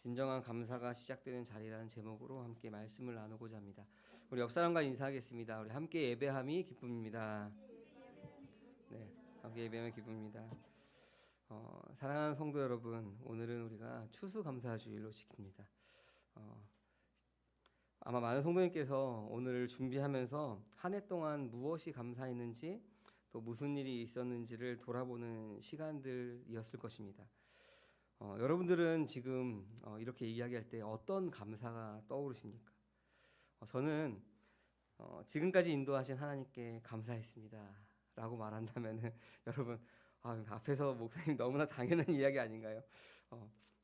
진정한 감사가 시작되는 자리라는 제목으로 함께 말씀을 나누고자 합니다. 우리 옆 사람과 인사하겠습니다. 우리 함께 예배함이 기쁨입니다. 네, 함께 예배함이 기쁨입니다. 사랑하는 성도 여러분, 오늘은 우리가 추수감사주일로 지킵니다. 아마 많은 성도님께서 오늘을 준비하면서 한 해 동안 무엇이 감사했는지 또 무슨 일이 있었는지를 돌아보는 시간들이었을 것입니다. 여러분들은 지금 이렇게 이야기할 때 어떤 감사가 떠오르십니까? 저는 지금까지 인도하신 하나님께 감사했습니다 라고 말한다면은 여러분 앞에서 목사님 너무나 당연한 이야기 아닌가요?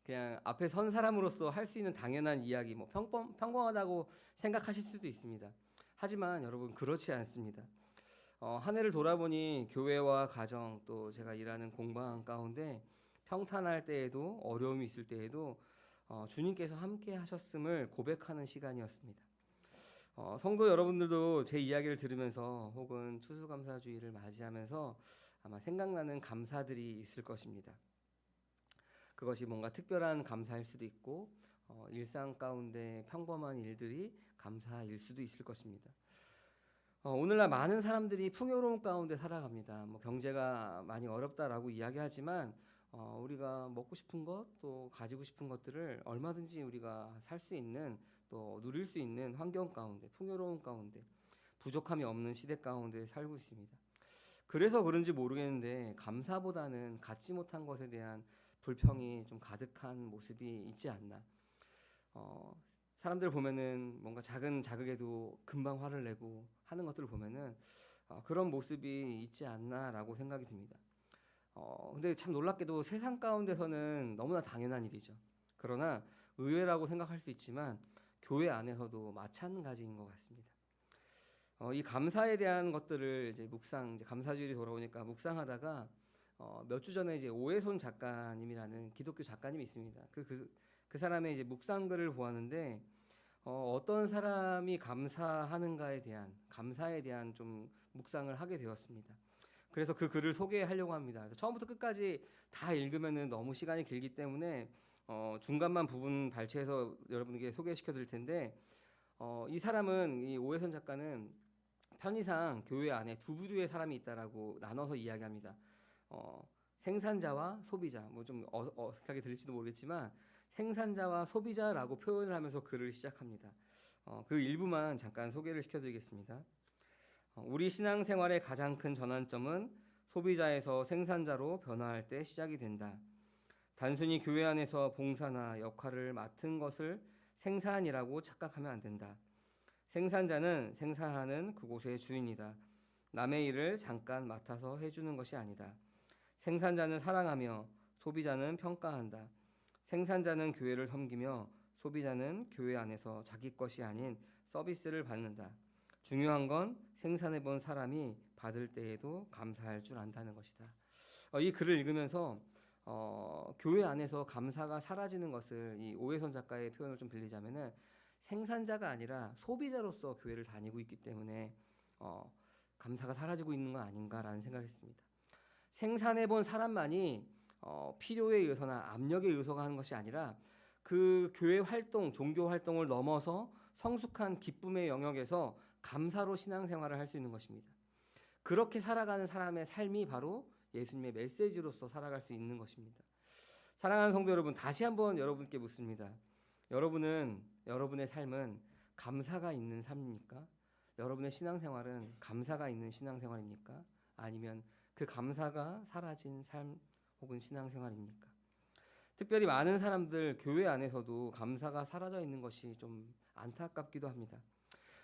그냥 앞에 선 사람으로서 할 수 있는 당연한 이야기, 뭐 평범하다고 생각하실 수도 있습니다. 하지만 여러분 그렇지 않습니다. 한 해를 돌아보니 교회와 가정 또 제가 일하는 공방 가운데 평탄할 때에도 어려움이 있을 때에도 주님께서 함께 하셨음을 고백하는 시간이었습니다. 성도 여러분들도 제 이야기를 들으면서 혹은 추수감사주의를 맞이하면서 아마 생각나는 감사들이 있을 것입니다. 그것이 뭔가 특별한 감사일 수도 있고 일상 가운데 평범한 일들이 감사일 수도 있을 것입니다. 오늘날 많은 사람들이 풍요로움 가운데 살아갑니다. 뭐 경제가 많이 어렵다라고 이야기하지만 우리가 먹고 싶은 것 또 가지고 싶은 것들을 얼마든지 우리가 살 수 있는 또 누릴 수 있는 환경 가운데 풍요로움 가운데 부족함이 없는 시대 가운데 살고 있습니다. 그래서 그런지 모르겠는데 감사보다는 갖지 못한 것에 대한 불평이 좀 가득한 모습이 있지 않나. 사람들 보면은 뭔가 작은 자극에도 금방 화를 내고 하는 것들을 보면은 그런 모습이 있지 않나라고 생각이 듭니다. 근데 참 놀랍게도 세상 가운데서는 너무나 당연한 일이죠. 그러나 의외라고 생각할 수 있지만 교회 안에서도 마찬가지인 것 같습니다. 이 감사에 대한 것들을 이제 이제 감사주일이 돌아오니까 묵상하다가 몇 주 전에 이제 오해손 작가님이라는 기독교 작가님이 있습니다. 그 사람의 이제 묵상글을 보았는데 어떤 사람이 감사하는가에 대한 감사에 대한 좀 묵상을 하게 되었습니다. 그래서 그 글을 소개하려고 합니다. 그래서 처음부터 끝까지 다 읽으면은 너무 시간이 길기 때문에 중간만 부분 발췌해서 여러분에게 소개시켜 드릴 텐데 이 사람은 이 오해선 작가는 편의상 교회 안에 두 부류의 사람이 있다라고 나눠서 이야기합니다. 생산자와 소비자, 뭐 좀 어색하게 들릴지도 모르겠지만 생산자와 소비자라고 표현을 하면서 글을 시작합니다. 그 일부만 잠깐 소개를 시켜드리겠습니다. 우리 신앙생활의 가장 큰 전환점은 소비자에서 생산자로 변화할 때 시작이 된다. 단순히 교회 안에서 봉사나 역할을 맡은 것을 생산이라고 착각하면 안 된다. 생산자는 생산하는 그곳의 주인이다. 남의 일을 잠깐 맡아서 해주는 것이 아니다. 생산자는 사랑하며 소비자는 평가한다. 생산자는 교회를 섬기며 소비자는 교회 안에서 자기 것이 아닌 서비스를 받는다. 중요한 건 생산해본 사람이 받을 때에도 감사할 줄 안다는 것이다. 이 글을 읽으면서 교회 안에서 감사가 사라지는 것을 이 오해선 작가의 표현을 좀 빌리자면은 생산자가 아니라 소비자로서 교회를 다니고 있기 때문에 감사가 사라지고 있는 건 아닌가라는 생각을 했습니다. 생산해본 사람만이 필요에 의해서나 압력에 의해서가 하는 것이 아니라 그 교회 활동, 종교 활동을 넘어서 성숙한 기쁨의 영역에서 감사로 신앙생활을 할 수 있는 것입니다. 그렇게 살아가는 사람의 삶이 바로 예수님의 메시지로서 살아갈 수 있는 것입니다. 사랑하는 성도 여러분, 다시 한번 여러분께 묻습니다. 여러분의 삶은 감사가 있는 삶입니까? 여러분의 신앙생활은 감사가 있는 신앙생활입니까? 아니면 그 감사가 사라진 삶 혹은 신앙생활입니까? 특별히 많은 사람들 교회 안에서도 감사가 사라져 있는 것이 좀 안타깝기도 합니다.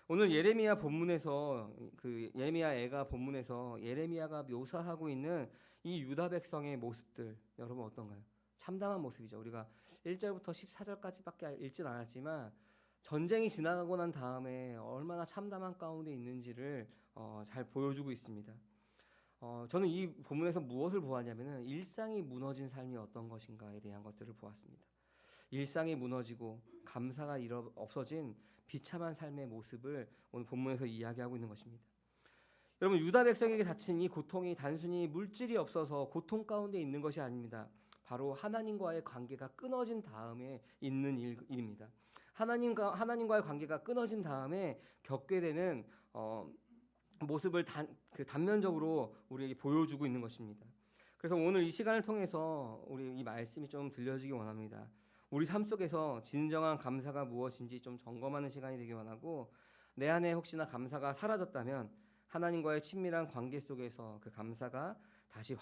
오늘 예레미야 본문에서 그 예레미야 애가 본문에서 예레미야가 묘사하고 있는 이 유다 백성의 모습들 여러분 어떤가요? 참담한 모습이죠. 우리가 1절부터 14절까지밖에 읽진 않았지만 전쟁이 지나가고 난 다음에 얼마나 참담한 가운데 있는지를 잘 보여주고 있습니다. 저는 이 본문에서 무엇을 보았냐면은 일상이 무너진 삶이 어떤 것인가에 대한 것들을 보았습니다. 일상이 무너지고 감사가 없어진 비참한 삶의 모습을 오늘 본문에서 이야기하고 있는 것입니다. 여러분 유다 백성에게 닥친 이 고통이 단순히 물질이 없어서 고통 가운데 있는 것이 아닙니다. 바로 하나님과의 관계가 끊어진 다음에 있는 일입니다. 하나님과의 관계가 끊어진 다음에 겪게 되는 모습을 단면적으로 우리에게 보여주고 있는 것입니다. 그래서 오늘 이 시간을 통해서 우리 이 말씀이 좀 들려지기 원합니다. 우리 삶 속에서 진정한 감사가 무엇인지 좀 점검하는 시간이 되기 원하고, 내 안에 혹시나 감사가 사라졌다면 하나님과의 친밀한 관계 속에서 그 감사가 다시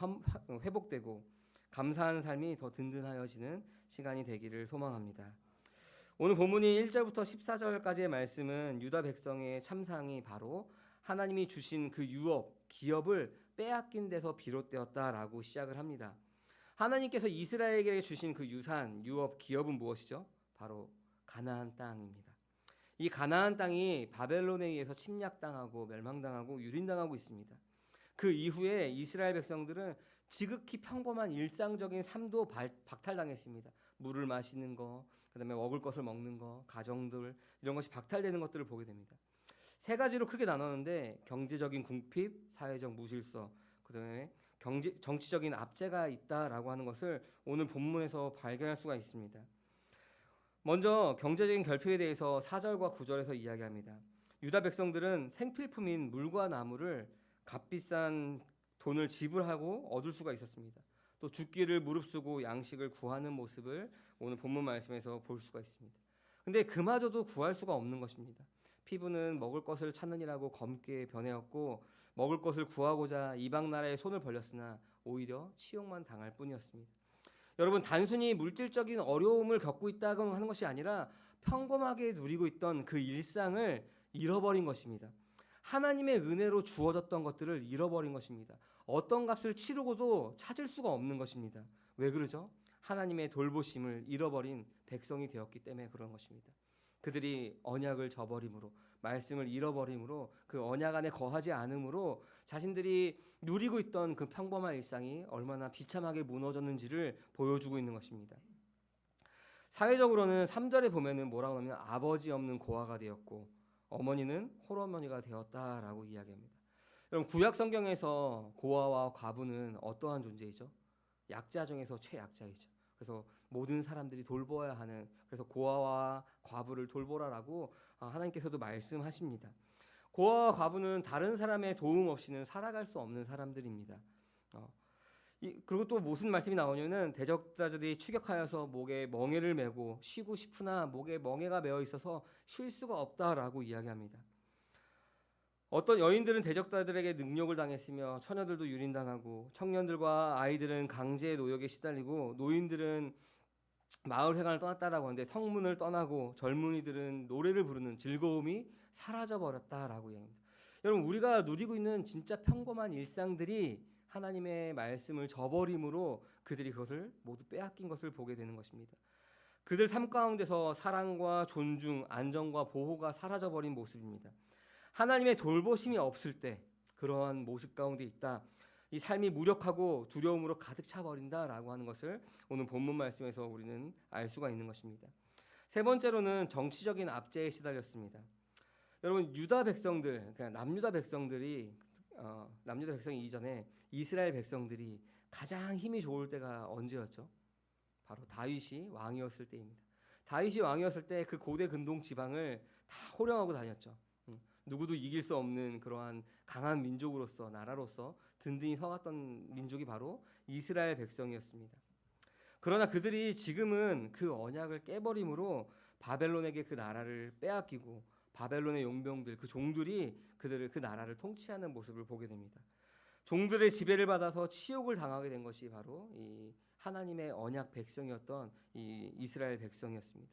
회복되고 감사하는 삶이 더 든든하여지는 시간이 되기를 소망합니다. 오늘 본문이 1절부터 14절까지의 말씀은 유다 백성의 참상이 바로 하나님이 주신 그 기업을 빼앗긴 데서 비롯되었다라고 시작을 합니다. 하나님께서 이스라엘에게 주신 그 기업은 무엇이죠? 바로 가나안 땅입니다. 이 가나안 땅이 바벨론에 의해서 침략당하고 멸망당하고 유린당하고 있습니다. 그 이후에 이스라엘 백성들은 지극히 평범한 일상적인 삶도 박탈당했습니다. 물을 마시는 거, 그다음에 먹을 것을 먹는 거, 가정들 이런 것이 박탈되는 것들을 보게 됩니다. 세 가지로 크게 나눴는데 경제적인 궁핍, 사회적 무질서, 그다음에 정치적인 압제가 있다라고 하는 것을 오늘 본문에서 발견할 수가 있습니다. 먼저 경제적인 결핍에 대해서 4절과 9절에서 이야기합니다. 유다 백성들은 생필품인 물과 나무를 값비싼 돈을 지불하고 얻을 수가 있었습니다. 또 죽기를 무릅쓰고 양식을 구하는 모습을 오늘 본문 말씀에서 볼 수가 있습니다. 근데 그마저도 구할 수가 없는 것입니다. 피부는 먹을 것을 찾느니라고 검게 변해었고, 먹을 것을 구하고자 이방 나라에 손을 벌렸으나 오히려 치욕만 당할 뿐이었습니다. 여러분, 단순히 물질적인 어려움을 겪고 있다고 하는 것이 아니라 평범하게 누리고 있던 그 일상을 잃어버린 것입니다. 하나님의 은혜로 주어졌던 것들을 잃어버린 것입니다. 어떤 값을 치르고도 찾을 수가 없는 것입니다. 왜 그러죠? 하나님의 돌보심을 잃어버린 백성이 되었기 때문에 그런 것입니다. 그들이 언약을 저버림으로, 말씀을 잃어버림으로, 그 언약 안에 거하지 않음으로 자신들이 누리고 있던 그 평범한 일상이 얼마나 비참하게 무너졌는지를 보여주고 있는 것입니다. 사회적으로는 3절에 보면은 뭐라고 하면 아버지 없는 고아가 되었고 어머니는 홀어머니가 되었다라고 이야기합니다. 여러분, 구약 성경에서 고아와 과부는 어떠한 존재이죠? 약자 중에서 최약자이죠. 그래서 모든 사람들이 돌보아야 하는, 그래서 고아와 과부를 돌보라라고 하나님께서도 말씀하십니다. 고아와 과부는 다른 사람의 도움 없이는 살아갈 수 없는 사람들입니다. 그리고 또 무슨 말씀이 나오냐면 대적자들이 추격하여서 목에 멍에를 메고 쉬고 싶으나 목에 멍에가 메어 있어서 쉴 수가 없다라고 이야기합니다. 어떤 여인들은 대적자들에게 능욕을 당했으며 처녀들도 유린당하고 청년들과 아이들은 강제의 노역에 시달리고 노인들은 마을 회관을 떠났다라고 하는데 성문을 떠나고 젊은이들은 노래를 부르는 즐거움이 사라져버렸다라고 이야기합니다. 여러분, 우리가 누리고 있는 진짜 평범한 일상들이 하나님의 말씀을 저버림으로 그들이 그것을 모두 빼앗긴 것을 보게 되는 것입니다. 그들 삶 가운데서 사랑과 존중, 안정과 보호가 사라져버린 모습입니다. 하나님의 돌보심이 없을 때 그러한 모습 가운데 있다. 이 삶이 무력하고 두려움으로 가득 차버린다라고 하는 것을 오늘 본문 말씀에서 우리는 알 수가 있는 것입니다. 세 번째로는 정치적인 압제에 시달렸습니다. 여러분, 유다 백성들, 그러니까 남유다 백성들이 남유다 백성이 이전에 이스라엘 백성들이 가장 힘이 좋을 때가 언제였죠? 바로 다윗이 왕이었을 때입니다. 다윗이 왕이었을 때 그 고대 근동 지방을 다 호령하고 다녔죠. 누구도 이길 수 없는 그러한 강한 민족으로서, 나라로서 든든히 서갔던 민족이 바로 이스라엘 백성이었습니다. 그러나 그들이 지금은 그 언약을 깨버림으로 바벨론에게 그 나라를 빼앗기고 바벨론의 용병들, 그 종들이 그들을 그 나라를 통치하는 모습을 보게 됩니다. 종들의 지배를 받아서 치욕을 당하게 된 것이 바로 이 하나님의 언약 백성이었던 이 이스라엘 백성이었습니다.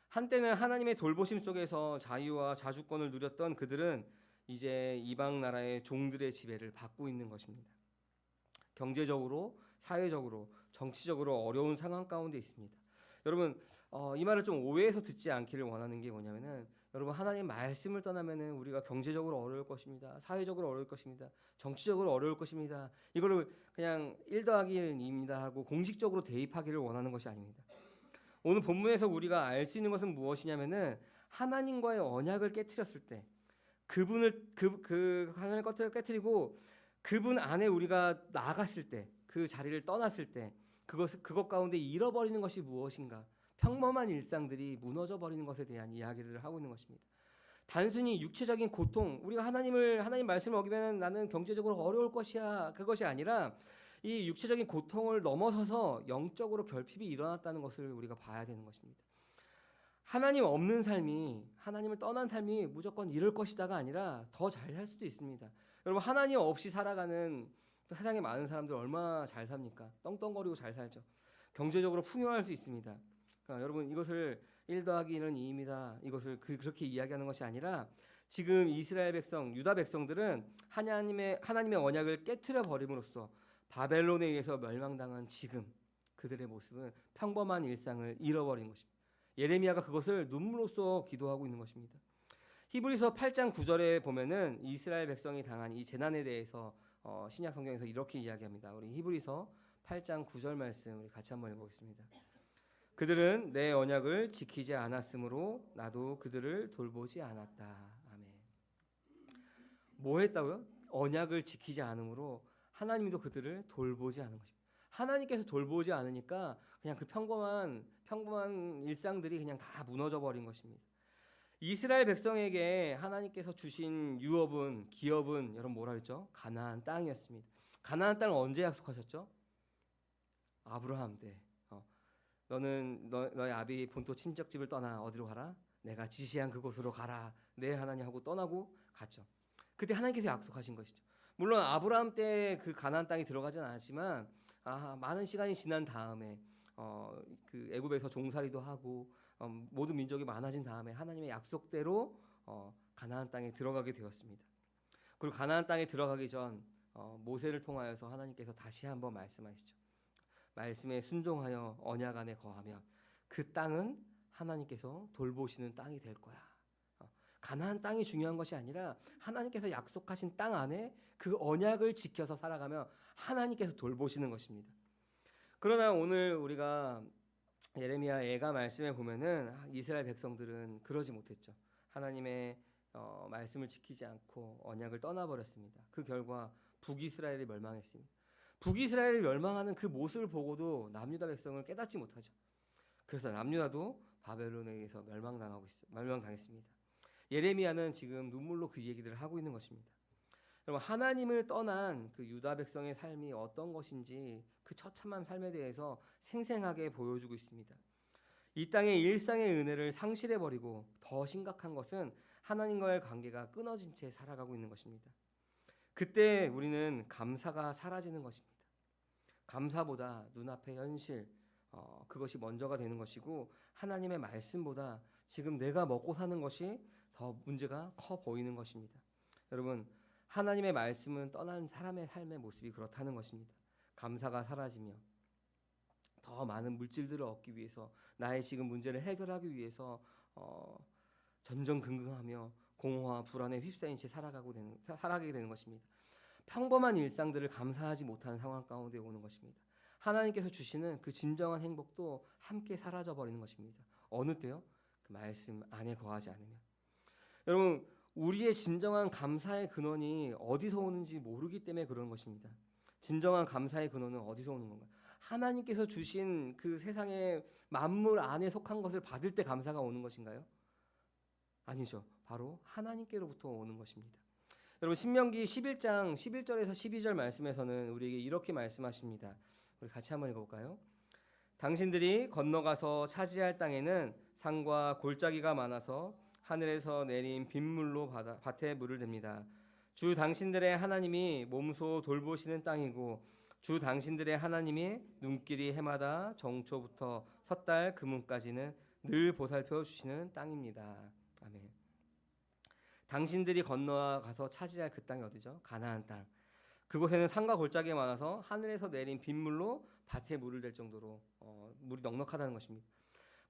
한때는 하나님의 돌보심 속에서 자유와 자주권을 누렸던 그들은 이제 이방 나라의 종들의 지배를 받고 있는 것입니다. 경제적으로, 사회적으로, 정치적으로 어려운 상황 가운데 있습니다. 여러분, 이 말을 좀 오해해서 듣지 않기를 원하는 게 뭐냐면은, 여러분, 하나님 말씀을 떠나면은 우리가 경제적으로 어려울 것입니다. 사회적으로 어려울 것입니다. 정치적으로 어려울 것입니다. 이거를 그냥 1 더하기 2입니다 하고 공식적으로 대입하기를 원하는 것이 아닙니다. 오늘 본문에서 우리가 알 수 있는 것은 무엇이냐면은 하나님과의 언약을 깨트렸을 때, 하나님을 깨트리고 그분 안에 우리가 나아갔을 때, 그 자리를 떠났을 때, 그것 가운데 잃어버리는 것이 무엇인가? 평범한 일상들이 무너져 버리는 것에 대한 이야기를 하고 있는 것입니다. 단순히 육체적인 고통, 우리가 하나님 말씀을 어기면 나는 경제적으로 어려울 것이야, 그것이 아니라 이 육체적인 고통을 넘어서서 영적으로 결핍이 일어났다는 것을 우리가 봐야 되는 것입니다. 하나님 없는 삶이, 하나님을 떠난 삶이 무조건 이럴 것이다가 아니라 더 잘 살 수도 있습니다. 여러분, 하나님 없이 살아가는 세상에 많은 사람들 얼마나 잘 삽니까? 떵떵거리고 잘 살죠. 경제적으로 풍요할 수 있습니다. 여러분, 이것을 1 더하기 1은 2입니다. 이것을 그렇게 이야기하는 것이 아니라 지금 이스라엘 백성, 유다 백성들은 하나님의 언약을 깨트려 버림으로써 바벨론에 의해서 멸망당한 지금 그들의 모습은 평범한 일상을 잃어버린 것입니다. 예레미야가 그것을 눈물로써 기도하고 있는 것입니다. 히브리서 8장 9절에 보면은 이스라엘 백성이 당한 이 재난에 대해서 신약 성경에서 이렇게 이야기합니다. 우리 히브리서 8장 9절 말씀 우리 같이 한번 읽어보겠습니다. 그들은 내 언약을 지키지 않았으므로 나도 그들을 돌보지 않았다. 아멘. 뭐 했다고요? 언약을 지키지 않으므로 하나님도 그들을 돌보지 않은 것입니다. 하나님께서 돌보지 않으니까 그냥 그 평범한 일상들이 그냥 다 무너져 버린 것입니다. 이스라엘 백성에게 하나님께서 주신 유업은, 기업은 여러분 뭐라 그랬죠? 가나안 땅이었습니다. 가나안 땅을 언제 약속하셨죠? 아브라함 때. 너의 아비 본토 친척집을 떠나 어디로 가라? 내가 지시한 그곳으로 가라. 내 하나님 하고 떠나고 갔죠. 그때 하나님께서 약속하신 것이죠. 물론 아브라함 때 그 가나안 땅에 들어가진 않았지만 많은 시간이 지난 다음에 그 애굽에서 종살이도 하고 모든 민족이 많아진 다음에 하나님의 약속대로 가나안 땅에 들어가게 되었습니다. 그리고 가나안 땅에 들어가기 전 모세를 통하여서 하나님께서 다시 한번 말씀하시죠. 말씀에 순종하여 언약 안에 거하면 그 땅은 하나님께서 돌보시는 땅이 될 거야. 가나안 땅이 중요한 것이 아니라 하나님께서 약속하신 땅 안에 그 언약을 지켜서 살아가며 하나님께서 돌보시는 것입니다. 그러나 오늘 우리가 예레미야 애가 말씀에 보면은 이스라엘 백성들은 그러지 못했죠. 하나님의 말씀을 지키지 않고 언약을 떠나버렸습니다. 그 결과 북이스라엘이 멸망했습니다. 북이스라엘이 멸망하는 그 모습을 보고도 남유다 백성을 깨닫지 못하죠. 그래서 남유다도 바벨론에 의해서 멸망당했습니다. 예레미야는 지금 눈물로 그 얘기들을 하고 있는 것입니다. 여러분, 하나님을 떠난 그 유다 백성의 삶이 어떤 것인지 그 처참한 삶에 대해서 생생하게 보여주고 있습니다. 이 땅의 일상의 은혜를 상실해버리고 더 심각한 것은 하나님과의 관계가 끊어진 채 살아가고 있는 것입니다. 그때 우리는 감사가 사라지는 것입니다. 감사보다 눈앞의 현실, 그것이 먼저가 되는 것이고 하나님의 말씀보다 지금 내가 먹고 사는 것이 더 문제가 커 보이는 것입니다. 여러분, 하나님의 말씀은 떠난 사람의 삶의 모습이 그렇다는 것입니다. 감사가 사라지며 더 많은 물질들을 얻기 위해서 나의 지금 문제를 해결하기 위해서 전전긍긍하며 공허와 불안에 휩싸인 채 살아가게 되는 것입니다. 평범한 일상들을 감사하지 못하는 상황 가운데 오는 것입니다. 하나님께서 주시는 그 진정한 행복도 함께 사라져버리는 것입니다. 어느 때요? 그 말씀 안에 거하지 않으면. 여러분, 우리의 진정한 감사의 근원이 어디서 오는지 모르기 때문에 그런 것입니다. 진정한 감사의 근원은 어디서 오는 건가요? 하나님께서 주신 그 세상의 만물 안에 속한 것을 받을 때 감사가 오는 것인가요? 아니죠. 바로 하나님께로부터 오는 것입니다. 여러분, 신명기 11장 11절에서 12절 말씀에서는 우리에게 이렇게 말씀하십니다. 우리 같이 한번 읽어볼까요? 당신들이 건너가서 차지할 땅에는 산과 골짜기가 많아서 하늘에서 내린 빗물로 밭에 물을 댑니다. 주 당신들의 하나님이 몸소 돌보시는 땅이고 주 당신들의 하나님이 눈길이 해마다 정초부터 섣달 금음까지는 늘 보살펴 주시는 땅입니다. 아멘. 당신들이 건너가서 차지할 그 땅이 어디죠? 가나안 땅. 그곳에는 산과 골짜기가 많아서 하늘에서 내린 빗물로 밭에 물을 댈 정도로 물이 넉넉하다는 것입니다.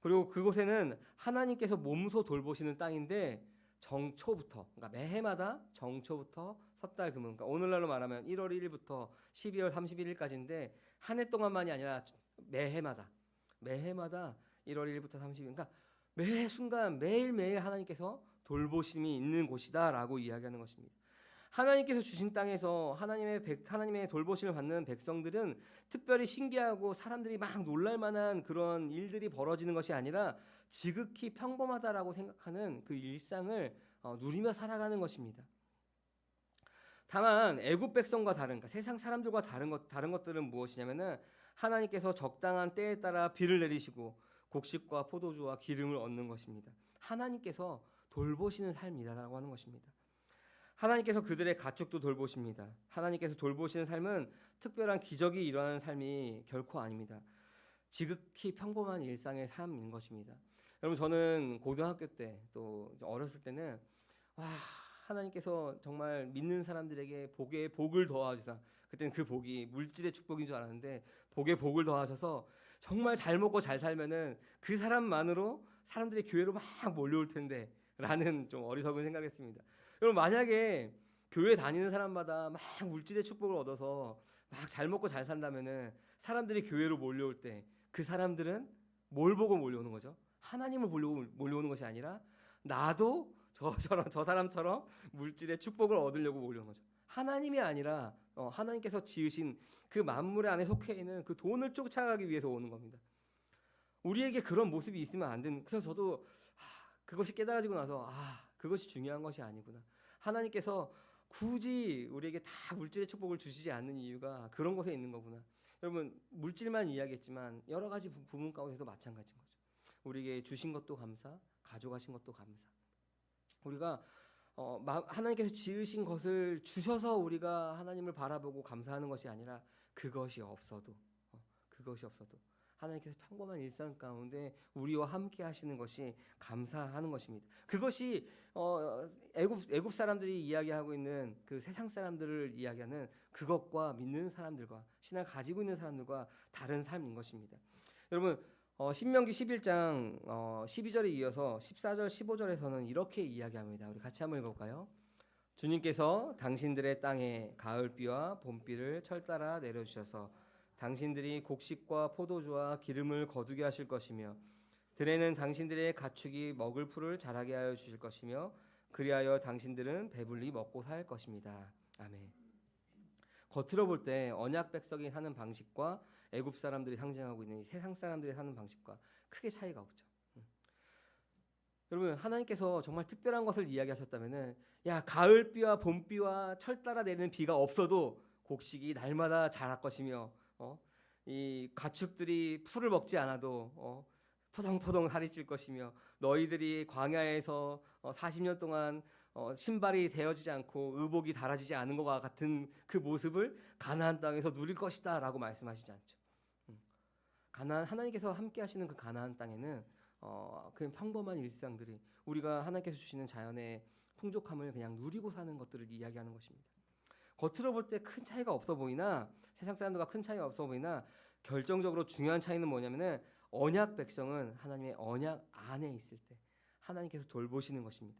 그리고 그곳에는 하나님께서 몸소 돌보시는 땅인데 정초부터, 그러니까 매해마다 정초부터 섣달 금음, 그러니까 오늘날로 말하면 1월 1일부터 12월 31일까지인데 한 해 동안만이 아니라 매해마다 1월 1일부터 30일, 그러니까 매 순간 매일매일 하나님께서 돌보심이 있는 곳이다라고 이야기하는 것입니다. 하나님께서 주신 땅에서 하나님의 돌보심을 받는 백성들은 특별히 신기하고 사람들이 막 놀랄 만한 그런 일들이 벌어지는 것이 아니라 지극히 평범하다라고 생각하는 그 일상을 누리며 살아가는 것입니다. 다만 애굽 백성과 다른, 그러니까 세상 사람들과 다른 것들은 무엇이냐면은 하나님께서 적당한 때에 따라 비를 내리시고 곡식과 포도주와 기름을 얻는 것입니다. 하나님께서 돌보시는 삶이다라고 하는 것입니다. 하나님께서 그들의 가축도 돌보십니다. 하나님께서 돌보시는 삶은 특별한 기적이 일어나는 삶이 결코 아닙니다. 지극히 평범한 일상의 삶인 것입니다. 여러분, 저는 고등학교 때 또 어렸을 때는 하나님께서 정말 믿는 사람들에게 복을 더하셔서, 그때는 그 복이 물질의 축복인 줄 알았는데 복에 복을 더하셔서 정말 잘 먹고 잘 살면은 그 사람만으로 사람들이 교회로 막 몰려올 텐데 라는 좀 어리석은 생각했습니다. 여러분, 만약에 교회 다니는 사람마다 막 물질의 축복을 얻어서 막 잘 먹고 잘 산다면은 사람들이 교회로 몰려올 때 그 사람들은 뭘 보고 몰려오는 거죠? 하나님을 보려고 몰려오는 것이 아니라 나도 저 사람처럼 물질의 축복을 얻으려고 몰려오는 거죠. 하나님이 아니라 하나님께서 지으신 그 만물의 안에 속해 있는 그 돈을 쫓아가기 위해서 오는 겁니다. 우리에게 그런 모습이 있으면 안 되는. 그래서 저도 그것이 깨달아지고 나서 그것이 중요한 것이 아니구나. 하나님께서 굳이 우리에게 다 물질의 축복을 주시지 않는 이유가 그런 것에 있는 거구나. 여러분, 물질만 이야기했지만 여러 가지 부분 가운데서 마찬가지인 거죠. 우리에게 주신 것도 감사, 가져가신 것도 감사. 우리가 하나님께서 지으신 것을 주셔서 우리가 하나님을 바라보고 감사하는 것이 아니라 그것이 없어도 하나님께서 평범한 일상 가운데 우리와 함께 하시는 것이 감사하는 것입니다. 그것이 애굽 사람들이 이야기하고 있는 그 세상 사람들을 이야기하는 그것과 믿는 사람들과 신앙을 가지고 있는 사람들과 다른 삶인 것입니다. 여러분, 신명기 11장 12절에 이어서 14절 15절에서는 이렇게 이야기합니다. 우리 같이 한번 읽어볼까요? 주님께서 당신들의 땅에 가을비와 봄비를 철따라 내려주셔서 당신들이 곡식과 포도주와 기름을 거두게 하실 것이며 들에는 당신들의 가축이 먹을 풀을 자라게 하여 주실 것이며 그리하여 당신들은 배불리 먹고 살 것입니다. 아멘. 겉으로 볼 때 언약 백성이 사는 방식과 애굽 사람들이 상징하고 있는 세상 사람들이 사는 방식과 크게 차이가 없죠. 여러분, 하나님께서 정말 특별한 것을 이야기하셨다면은 가을비와 봄비와 철따라 내리는 비가 없어도 곡식이 날마다 자랄 것이며 이 가축들이 풀을 먹지 않아도 포동포동 살이 찔 것이며 너희들이 광야에서 40년 동안 신발이 되어지지 않고 의복이 달아지지 않은 것과 같은 그 모습을 가나안 땅에서 누릴 것이다 라고 말씀하시지 않죠. 하나님께서 함께 하시는 그 가나안 땅에는 그냥 평범한 일상들이 우리가 하나님께서 주시는 자연의 풍족함을 그냥 누리고 사는 것들을 이야기하는 것입니다. 겉으로 볼 때 큰 차이가 없어 보이나 세상 사람들과 큰 차이가 없어 보이나 결정적으로 중요한 차이는 뭐냐면은 언약 백성은 하나님의 언약 안에 있을 때 하나님께서 돌보시는 것입니다.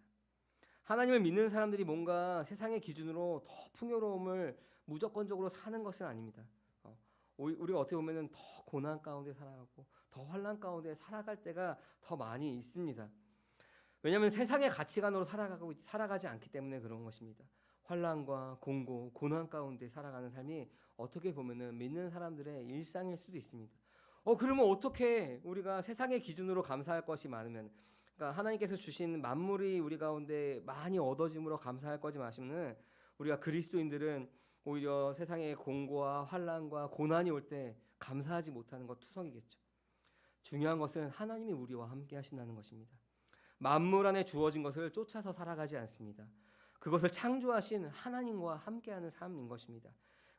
하나님을 믿는 사람들이 뭔가 세상의 기준으로 더 풍요로움을 무조건적으로 사는 것은 아닙니다. 우리가 어떻게 보면은 더 고난 가운데 살아가고 더 환난 가운데 살아갈 때가 더 많이 있습니다. 왜냐하면 세상의 가치관으로 살아가지 않기 때문에 그런 것입니다. 환난과 공고, 고난 가운데 살아가는 삶이 어떻게 보면은 믿는 사람들의 일상일 수도 있습니다. 그러면 어떻게 우리가 세상의 기준으로 감사할 것이 많으면, 그러니까 하나님께서 주신 만물이 우리 가운데 많이 얻어짐으로 감사할 거지 마시면은 우리가 그리스도인들은 오히려 세상의 공고와 환난과 고난이 올 때 감사하지 못하는 것 투성이겠죠. 중요한 것은 하나님이 우리와 함께 하신다는 것입니다. 만물 안에 주어진 것을 쫓아서 살아가지 않습니다. 그것을 창조하신 하나님과 함께하는 삶인 것입니다.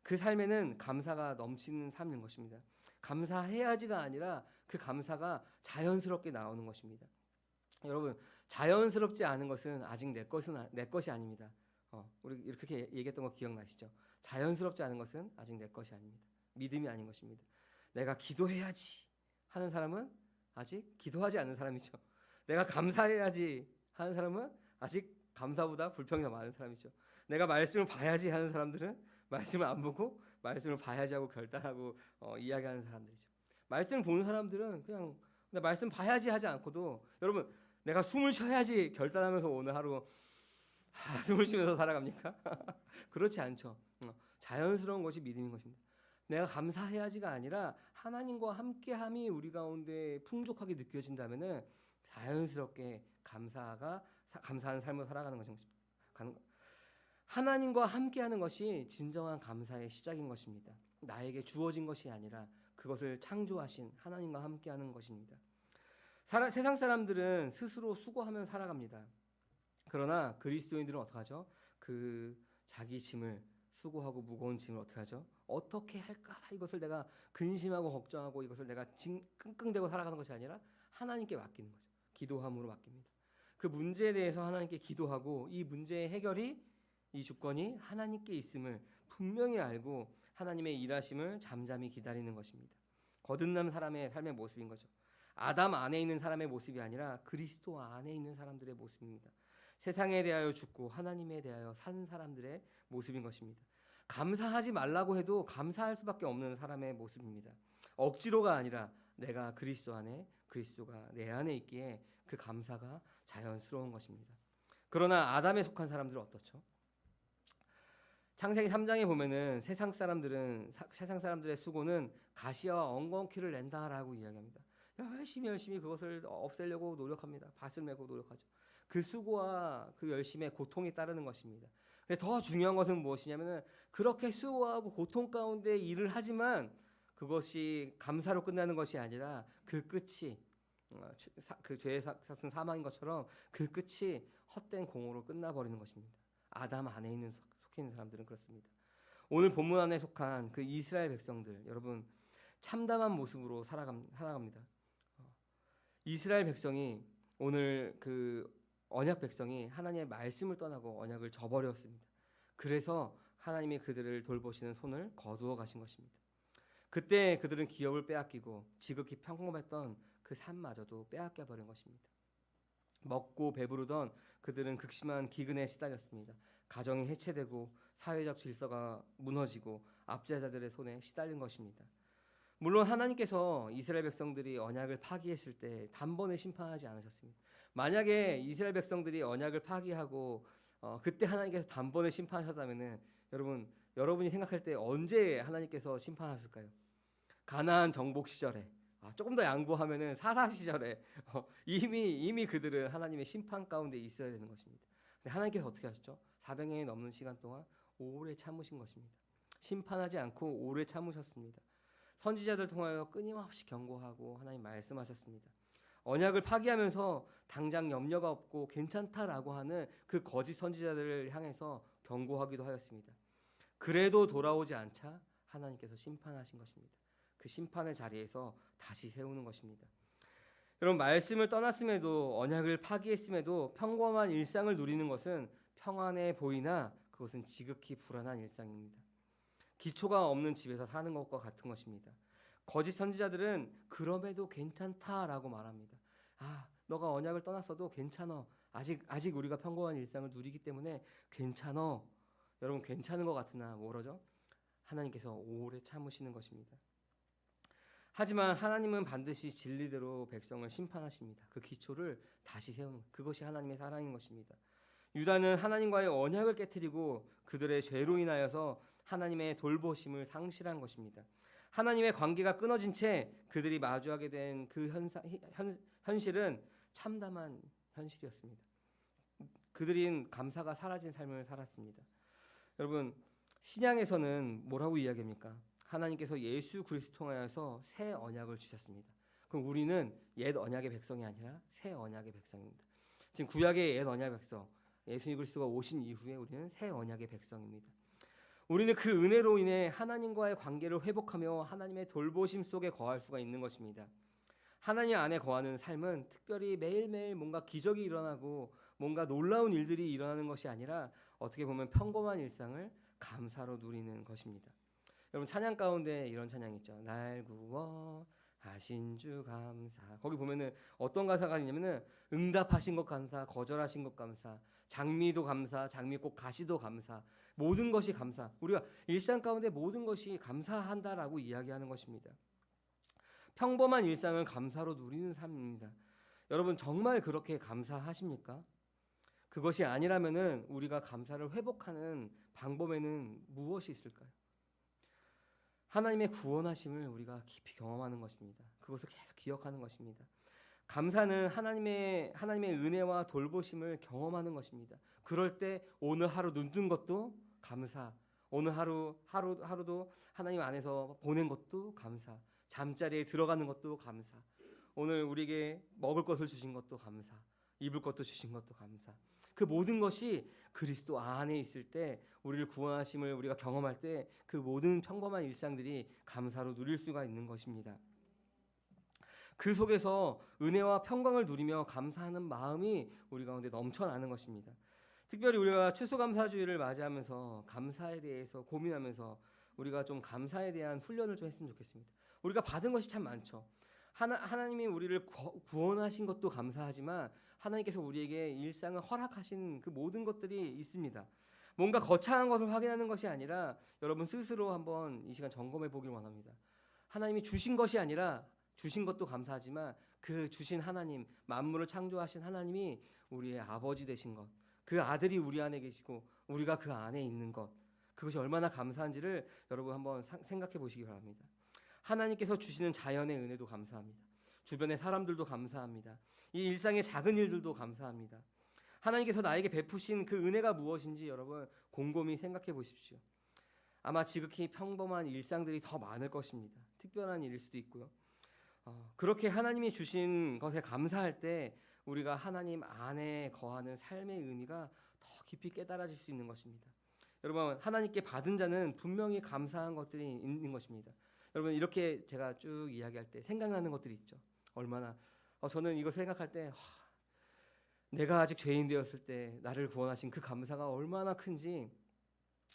그 삶에는 감사가 넘치는 삶인 것입니다. 감사해야지가 아니라 그 감사가 자연스럽게 나오는 것입니다. 여러분, 자연스럽지 않은 것은 아직 내 것이 아닙니다. 우리 이렇게 얘기했던 거 기억나시죠? 자연스럽지 않은 것은 아직 내 것이 아닙니다. 믿음이 아닌 것입니다. 내가 기도해야지 하는 사람은 아직 기도하지 않는 사람이죠. 내가 감사해야지 하는 사람은 아직 감사보다 불평이 더 많은 사람이죠. 내가 말씀을 봐야지 하는 사람들은 말씀을 안 보고 말씀을 봐야지 하고 결단하고 이야기하는 사람들이죠. 말씀을 보는 사람들은 그냥 말씀 봐야지 하지 않고도, 여러분, 내가 숨을 쉬어야지 결단하면서 오늘 하루 숨을 쉬면서 살아갑니까? 그렇지 않죠. 자연스러운 것이 믿음인 것입니다. 내가 감사해야지가 아니라 하나님과 함께함이 우리 가운데 풍족하게 느껴진다면은 자연스럽게 감사하는 삶을 살아가는 것입니다. 하나님과 함께하는 것이 진정한 감사의 시작인 것입니다. 나에게 주어진 것이 아니라 그것을 창조하신 하나님과 함께하는 것입니다. 세상 사람들은 스스로 수고하며 살아갑니다. 그러나 그리스도인들은 어떻게 하죠? 그 자기 짐을 수고하고 무거운 짐을 어떻게 하죠? 어떻게 할까? 이것을 내가 근심하고 걱정하고 이것을 내가 끙끙대고 살아가는 것이 아니라 하나님께 맡기는 거죠. 기도함으로 맡깁니다. 그 문제에 대해서 하나님께 기도하고 이 문제의 해결이 이 주권이 하나님께 있음을 분명히 알고 하나님의 일하심을 잠잠히 기다리는 것입니다. 거듭난 사람의 삶의 모습인 거죠. 아담 안에 있는 사람의 모습이 아니라 그리스도 안에 있는 사람들의 모습입니다. 세상에 대하여 죽고 하나님에 대하여 산 사람들의 모습인 것입니다. 감사하지 말라고 해도 감사할 수밖에 없는 사람의 모습입니다. 억지로가 아니라 내가 그리스도 안에, 그리스도가 내 안에 있기에 그 감사가 자연스러운 것입니다. 그러나 아담에 속한 사람들은 어떻죠? 창세기 3장에 보면은 세상 사람들의 수고는 가시와 엉겅퀴를 낸다라고 이야기합니다. 열심히 그것을 없애려고 노력합니다. 밭을 메고 노력하죠. 그 수고와 그 열심에 고통이 따르는 것입니다. 근데 더 중요한 것은 무엇이냐면은 그렇게 수고하고 고통 가운데 일을 하지만 그것이 감사로 끝나는 것이 아니라 그 끝이 그 죄의 삭은 사망인 것처럼 그 끝이 헛된 공로로 끝나버리는 것입니다. 아담 안에 속해 있는 사람들은 그렇습니다. 오늘 본문 안에 속한 그 이스라엘 백성들, 여러분 참담한 모습으로 살아갑니다. 이스라엘 백성이 오늘 그 언약 백성이 하나님의 말씀을 떠나고 언약을 저버렸습니다. 그래서 하나님이 그들을 돌보시는 손을 거두어 가신 것입니다. 그때 그들은 기업을 빼앗기고 지극히 평범했던 그 삶마저도 빼앗겨 버린 것입니다. 먹고 배부르던 그들은 극심한 기근에 시달렸습니다. 가정이 해체되고 사회적 질서가 무너지고 압제자들의 손에 시달린 것입니다. 물론 하나님께서 이스라엘 백성들이 언약을 파기했을 때 단번에 심판하지 않으셨습니다. 만약에 이스라엘 백성들이 언약을 파기하고 그때 하나님께서 단번에 심판하셨다면은 여러분이 생각할 때 언제 하나님께서 심판하셨을까요? 가나안 정복 시절에, 조금 더 양보하면은 사사 시절에 이미 그들은 하나님의 심판 가운데 있어야 되는 것입니다. 근데 하나님께서 어떻게 하셨죠? 400년이 넘는 시간 동안 오래 참으신 것입니다. 심판하지 않고 오래 참으셨습니다. 선지자들 통하여 끊임없이 경고하고 하나님 말씀하셨습니다. 언약을 파기하면서 당장 염려가 없고 괜찮다라고 하는 그 거짓 선지자들을 향해서 경고하기도 하였습니다. 그래도 돌아오지 않자 하나님께서 심판하신 것입니다. 그 심판의 자리에서 다시 세우는 것입니다. 여러분, 말씀을 떠났음에도 언약을 파기했음에도 평범한 일상을 누리는 것은 평안해 보이나 그것은 지극히 불안한 일상입니다. 기초가 없는 집에서 사는 것과 같은 것입니다. 거짓 선지자들은 그럼에도 괜찮다라고 말합니다. 너가 언약을 떠났어도 괜찮아. 아직 우리가 평범한 일상을 누리기 때문에 괜찮아. 여러분, 괜찮은 것 같으나 뭐라죠? 하나님께서 오래 참으시는 것입니다. 하지만 하나님은 반드시 진리대로 백성을 심판하십니다. 그 기초를 다시 세우는 그것이 하나님의 사랑인 것입니다. 유다는 하나님과의 언약을 깨트리고 그들의 죄로 인하여서 하나님의 돌보심을 상실한 것입니다. 하나님의 관계가 끊어진 채 그들이 마주하게 된 그 현실은 참담한 현실이었습니다. 그들은 감사가 사라진 삶을 살았습니다. 여러분, 신약에서는 뭐라고 이야기합니까? 하나님께서 예수 그리스도 통하여서 새 언약을 주셨습니다. 그럼 우리는 옛 언약의 백성이 아니라 새 언약의 백성입니다. 지금 구약의 옛 언약 백성, 예수 그리스도가 오신 이후에 우리는 새 언약의 백성입니다. 우리는 그 은혜로 인해 하나님과의 관계를 회복하며 하나님의 돌보심 속에 거할 수가 있는 것입니다. 하나님 안에 거하는 삶은 특별히 매일매일 뭔가 기적이 일어나고 뭔가 놀라운 일들이 일어나는 것이 아니라 어떻게 보면 평범한 일상을 감사로 누리는 것입니다. 여러분, 찬양 가운데 이런 찬양이 있죠. 날 구원하신 주 감사. 거기 보면은 어떤 가사가 있냐면은 응답하신 것 감사, 거절하신 것 감사, 장미도 감사, 장미꽃 가시도 감사, 모든 것이 감사. 우리가 일상 가운데 모든 것이 감사한다라고 이야기하는 것입니다. 평범한 일상을 감사로 누리는 삶입니다. 여러분, 정말 그렇게 감사하십니까? 그것이 아니라면은 우리가 감사를 회복하는 방법에는 무엇이 있을까요? 하나님의 구원하심을 우리가 깊이 경험하는 것입니다. 그것을 계속 기억하는 것입니다. 감사는 하나님의 은혜와 돌보심을 경험하는 것입니다. 그럴 때 오늘 하루 눈 뜬 것도 감사, 오늘 하루도 하나님 안에서 보낸 것도 감사, 잠자리에 들어가는 것도 감사, 오늘 우리에게 먹을 것을 주신 것도 감사, 입을 것도 주신 것도 감사. 그 모든 것이 그리스도 안에 있을 때, 우리를 구원하심을 우리가 경험할 때 그 모든 평범한 일상들이 감사로 누릴 수가 있는 것입니다. 그 속에서 은혜와 평강을 누리며 감사하는 마음이 우리 가운데 넘쳐나는 것입니다. 특별히 우리가 추수감사주의를 맞이하면서 감사에 대해서 고민하면서 우리가 좀 감사에 대한 훈련을 좀 했으면 좋겠습니다. 우리가 받은 것이 참 많죠. 하나님이 우리를 구원하신 것도 감사하지만 하나님께서 우리에게 일상을 허락하신 그 모든 것들이 있습니다. 뭔가 거창한 것을 확인하는 것이 아니라 여러분 스스로 한번 이 시간 점검해 보길 원합니다. 하나님이 주신 것이 아니라 주신 것도 감사하지만 그 주신 하나님, 만물을 창조하신 하나님이 우리의 아버지 되신 것, 그 아들이 우리 안에 계시고 우리가 그 안에 있는 것, 그것이 얼마나 감사한지를 여러분 한번 생각해 보시기 바랍니다. 하나님께서 주시는 자연의 은혜도 감사합니다. 주변의 사람들도 감사합니다. 이 일상의 작은 일들도 감사합니다. 하나님께서 나에게 베푸신 그 은혜가 무엇인지 여러분 곰곰이 생각해 보십시오. 아마 지극히 평범한 일상들이 더 많을 것입니다. 특별한 일일 수도 있고요. 그렇게 하나님이 주신 것에 감사할 때 우리가 하나님 안에 거하는 삶의 의미가 더 깊이 깨달아질 수 있는 것입니다. 여러분, 하나님께 받은 자는 분명히 감사한 것들이 있는 것입니다. 여러분, 이렇게 제가 쭉 이야기할 때 생각나는 것들이 있죠. 얼마나 저는 이걸 생각할 때 내가 아직 죄인 되었을 때 나를 구원하신 그 감사가 얼마나 큰지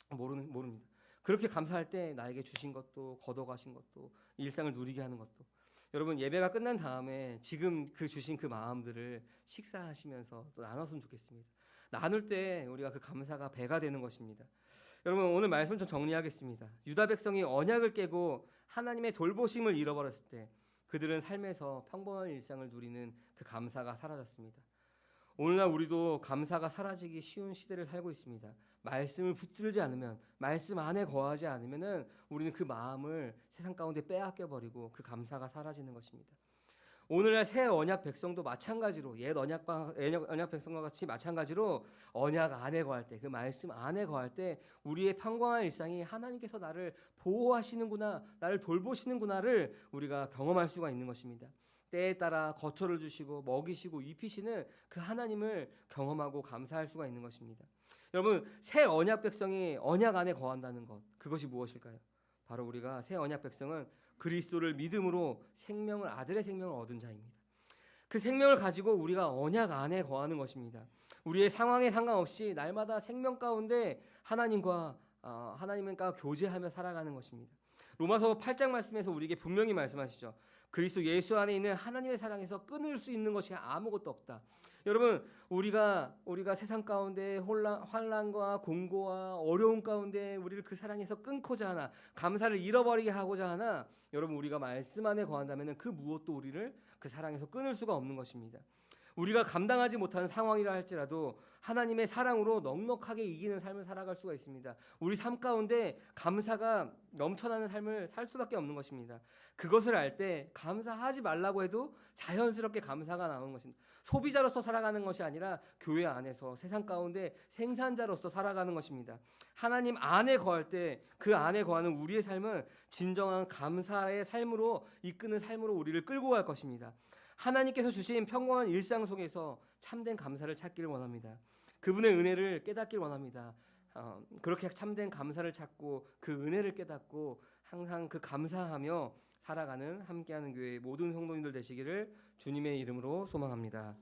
모릅니다. 그렇게 감사할 때 나에게 주신 것도, 걷어가신 것도, 일상을 누리게 하는 것도, 여러분 예배가 끝난 다음에 지금 그 주신 그 마음들을 식사하시면서 또 나눴으면 좋겠습니다. 나눌 때 우리가 그 감사가 배가 되는 것입니다. 여러분, 오늘 말씀 좀 정리하겠습니다. 유다 백성이 언약을 깨고 하나님의 돌보심을 잃어버렸을 때 그들은 삶에서 평범한 일상을 누리는 그 감사가 사라졌습니다. 오늘날 우리도 감사가 사라지기 쉬운 시대를 살고 있습니다. 말씀을 붙들지 않으면, 말씀 안에 거하지 않으면은 우리는 그 마음을 세상 가운데 빼앗겨 버리고 그 감사가 사라지는 것입니다. 오늘날 새 언약 백성도 마찬가지로, 옛 언약 백성과 같이 마찬가지로 언약 안에 거할 때, 그 말씀 안에 거할 때 우리의 평범한 일상이 하나님께서 나를 보호하시는구나, 나를 돌보시는구나를 우리가 경험할 수가 있는 것입니다. 때에 따라 거처를 주시고 먹이시고 입히시는 그 하나님을 경험하고 감사할 수가 있는 것입니다. 여러분, 새 언약 백성이 언약 안에 거한다는 것, 그것이 무엇일까요? 바로 우리가 새 언약 백성은 그리스도를 믿음으로 아들의 생명을 얻은 자입니다. 그 생명을 가지고 우리가 언약 안에 거하는 것입니다. 우리의 상황에 상관없이 날마다 생명 가운데 하나님과 교제하며 살아가는 것입니다. 로마서 8장 말씀에서 우리에게 분명히 말씀하시죠. 그리스도 예수 안에 있는 하나님의 사랑에서 끊을 수 있는 것이 아무것도 없다. 여러분, 우리가 세상 가운데 환난과 공고와 어려움 가운데 우리를 그 사랑에서 끊고자 하나, 감사를 잃어버리게 하고자 하나, 여러분 우리가 말씀 안에 거한다면 그 무엇도 우리를 그 사랑에서 끊을 수가 없는 것입니다. 우리가 감당하지 못하는 상황이라 할지라도 하나님의 사랑으로 넉넉하게 이기는 삶을 살아갈 수가 있습니다. 우리 삶 가운데 감사가 넘쳐나는 삶을 살 수밖에 없는 것입니다. 그것을 알 때 감사하지 말라고 해도 자연스럽게 감사가 나오는 것입니다. 소비자로서 살아가는 것이 아니라 교회 안에서 세상 가운데 생산자로서 살아가는 것입니다. 하나님 안에 거할 때 그 안에 거하는 우리의 삶은 진정한 감사의 삶으로 이끄는 삶으로 우리를 끌고 갈 것입니다. 하나님께서 주신 평범한 일상 속에서 참된 감사를 찾기를 원합니다. 그분의 은혜를 깨닫기를 원합니다. 그렇게 참된 감사를 찾고 그 은혜를 깨닫고 항상 그 감사하며 살아가는 함께하는 교회의 모든 성도님들 되시기를 주님의 이름으로 소망합니다.